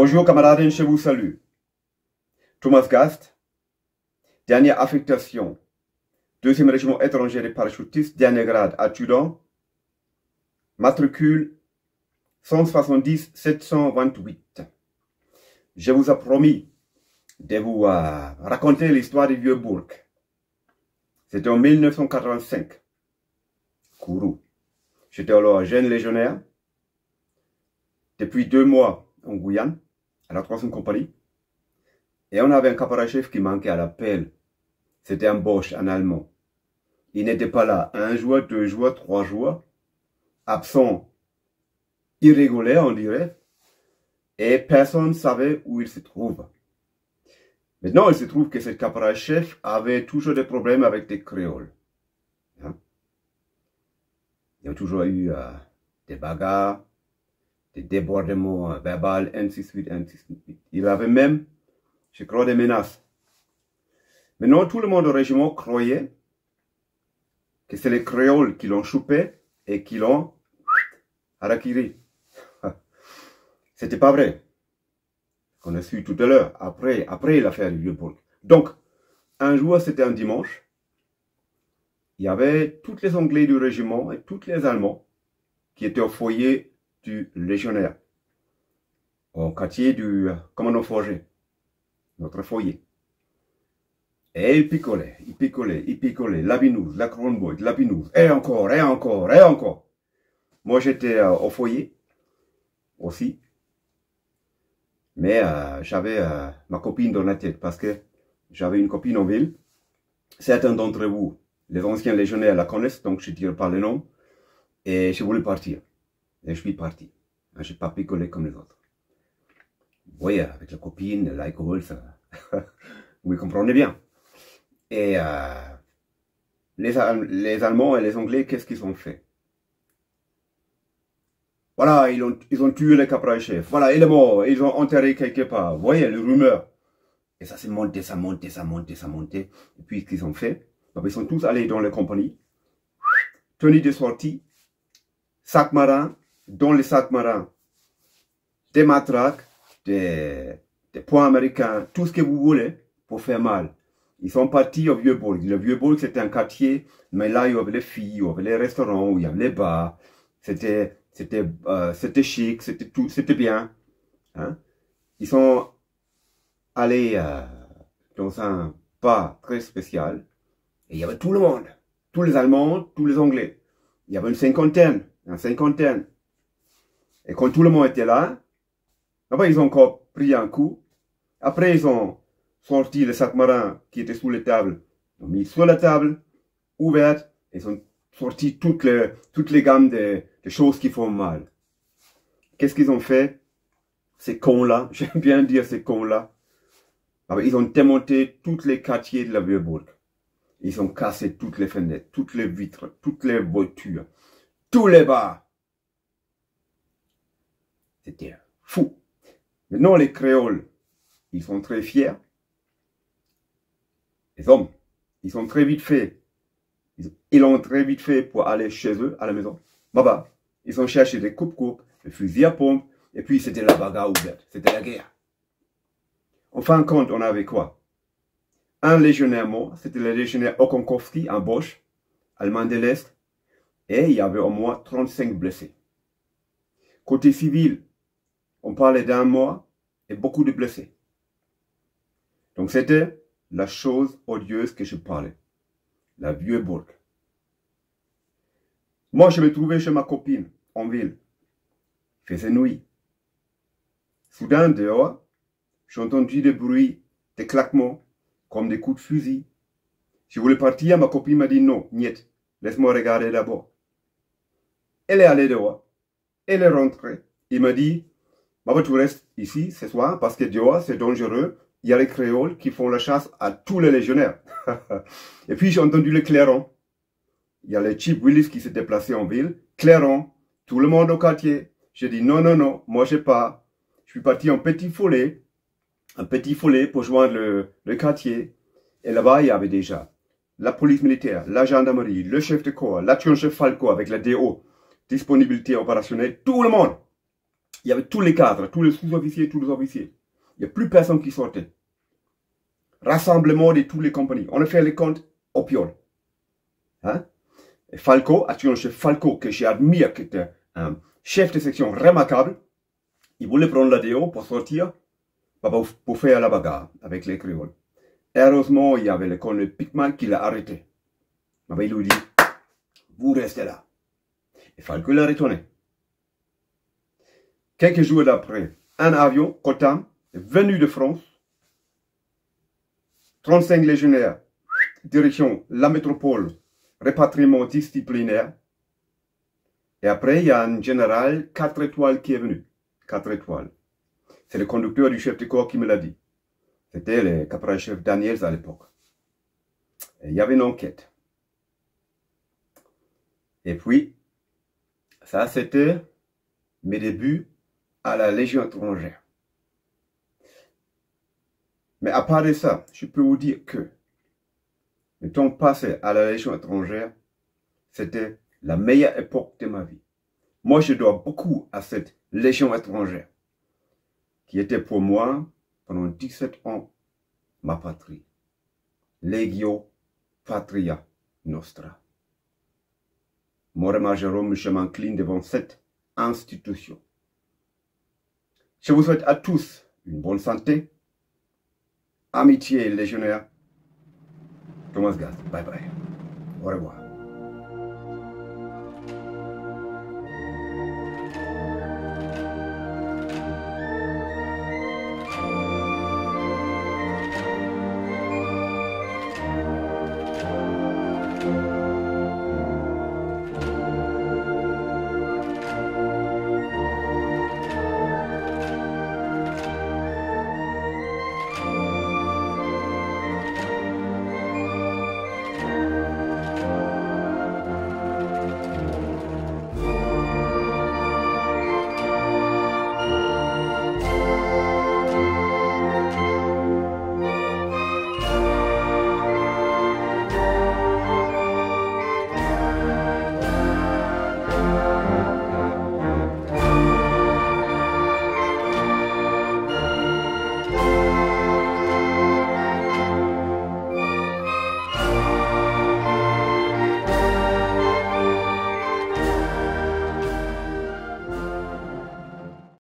Bonjour camarades, je vous salue. Thomas Gast, dernière affectation, 2e régiment étranger des parachutistes, dernier grade adjudant, matricule 170 728. Je vous ai promis de vous raconter l'histoire du Vieux-Bourg. C'était en 1985. Kourou. J'étais alors jeune légionnaire, depuis 2 mois en Guyane, à la 3e compagnie. Et on avait un caporal-chef qui manquait à l'appel. C'était un Bosch, un Allemand. Il n'était pas là 1 jour, 2 jours, 3 jours. Absent, irrégulier, on dirait. Et personne ne savait où il se trouve. Maintenant, il se trouve que ce caporal-chef avait toujours des problèmes avec des créoles. Hein? Il y a toujours eu des bagarres, des débordements verbaux, ainsi de suite, ainsi de suite. Il avait même, je crois, des menaces. Maintenant, tout le monde au régiment croyait que c'est les créoles qui l'ont chopé et qui l'ont harakiri. C'était pas vrai. On a su tout à l'heure, après l'affaire du Vieux-Bourg. Donc, un jour, c'était un dimanche. Il y avait tous les Anglais du régiment et tous les Allemands qui étaient au foyer du légionnaire, au quartier du commandant Forger, notre foyer. Et ils picolaient, la Binouse, la Kronborg, la Binouse, et encore, et encore, et encore. Moi, j'étais au foyer aussi, mais j'avais ma copine dans la tête, parce que j'avais une copine en ville. Certains d'entre vous, les anciens légionnaires, la connaissent, donc je ne dirai pas le nom, et je voulais partir. Et je suis parti. Je n'ai pas picolé comme les autres. Oui, avec la copine, l'alcool, ça... vous comprenez bien. Et les Allemands et les Anglais, qu'est-ce qu'ils ont fait? Voilà, ils ont tué le caporal-chef. Voilà, il est mort. Ils ont enterré quelque part. Vous voyez, les rumeurs. Et ça s'est monté, ça montait, ça montait, ça montait. Et puis, ce qu'ils ont fait, ils sont tous allés dans les compagnies. Tenue de sortie, sac marin, dans les sacs marins, des matraques, des poings américains, tout ce que vous voulez pour faire mal. Ils sont partis au Vieux-Bourg. Le Vieux-Bourg, c'était un quartier, mais là, il y avait les filles, il y avait les restaurants, il y avait les bars. C'était chic, c'était tout, c'était bien. Hein? Ils sont allés dans un bar très spécial. Et il y avait tout le monde. Tous les Allemands, tous les Anglais. Il y avait une cinquantaine. Et quand tout le monde était là, après ils ont encore pris un coup. Après ils ont sorti le sac marin qui était sous la table. Ils ont mis sur la table, ouverte. Ils ont sorti toutes les gammes de choses qui font mal. Qu'est-ce qu'ils ont fait? Ces cons-là, j'aime bien dire ces cons-là. Ils ont démonté tous les quartiers de la Vieux-Bourg. Ils ont cassé toutes les fenêtres, toutes les vitres, toutes les voitures, tous les bars. C'était fou. Maintenant, les créoles, ils sont très fiers. Les hommes, ils sont très vite faits. Ils ont très vite fait pour aller chez eux, à la maison. Baba, ils ont cherché des coupes-coupes, des fusils à pompe, et puis c'était la bagarre ouverte. C'était la guerre. En fin de compte, on avait quoi? Un légionnaire mort, c'était le légionnaire Okonkowski, un Bosch, allemand de l'Est, et il y avait au moins 35 blessés. Côté civil, on parlait d'1 mort et beaucoup de blessés. Donc c'était la chose odieuse que je parlais. La Vieux-Bourg. Moi, je me trouvais chez ma copine, en ville. Il faisait nuit. Soudain, dehors, j'ai entendu des bruits, des claquements, comme des coups de fusil. Je voulais partir, ma copine m'a dit non, niet, laisse-moi regarder d'abord. Elle est allée dehors. Elle est rentrée. Il m'a dit, Baba, tu restes ici ce soir parce que dehors, c'est dangereux. Il y a les créoles qui font la chasse à tous les légionnaires. Et puis j'ai entendu les clairons. Il y a les Chief Willis qui s'est déplacé en ville. Clairons, tout le monde au quartier. J'ai dit non, non, non, moi je pars. Je suis parti en petit follet pour joindre le quartier. Et là-bas, il y avait déjà la police militaire, la gendarmerie, le chef de corps, l'adjudant-chef Falco avec la DO, disponibilité opérationnelle, tout le monde. Il y avait tous les cadres, tous les sous-officiers, tous les officiers. Il n'y a plus personne qui sortait. Rassemblement de toutes les compagnies. On a fait les comptes au piole. Hein? Et Falco, adjudant-chef Falco, que j'admire, qui était un chef de section remarquable, il voulait prendre la DO pour sortir, pour faire la bagarre avec les créoles. Heureusement, il y avait le colonel Pickman qui l'a arrêté. Mais il lui dit, vous restez là. Et Falco l'a retourné. Quelques jours après, un avion, Cotam, venu de France, 35 légionnaires, direction la métropole, répatriement disciplinaire. Et après, il y a un général 4 étoiles qui est venu. 4 étoiles. C'est le conducteur du chef de corps qui me l'a dit. C'était le caporal-chef Daniels à l'époque. Il y avait une enquête. Et puis, ça c'était mes débuts à la Légion étrangère. Mais à part de ça, je peux vous dire que le temps passé à la Légion étrangère, c'était la meilleure époque de ma vie. Moi, je dois beaucoup à cette Légion étrangère, qui était pour moi, pendant 17 ans, ma patrie. Legio Patria Nostra. Morema Jérôme, je m'incline devant cette institution. Je vous souhaite à tous une bonne santé, amitié légionnaire. Thomas Gast, bye bye. Au revoir.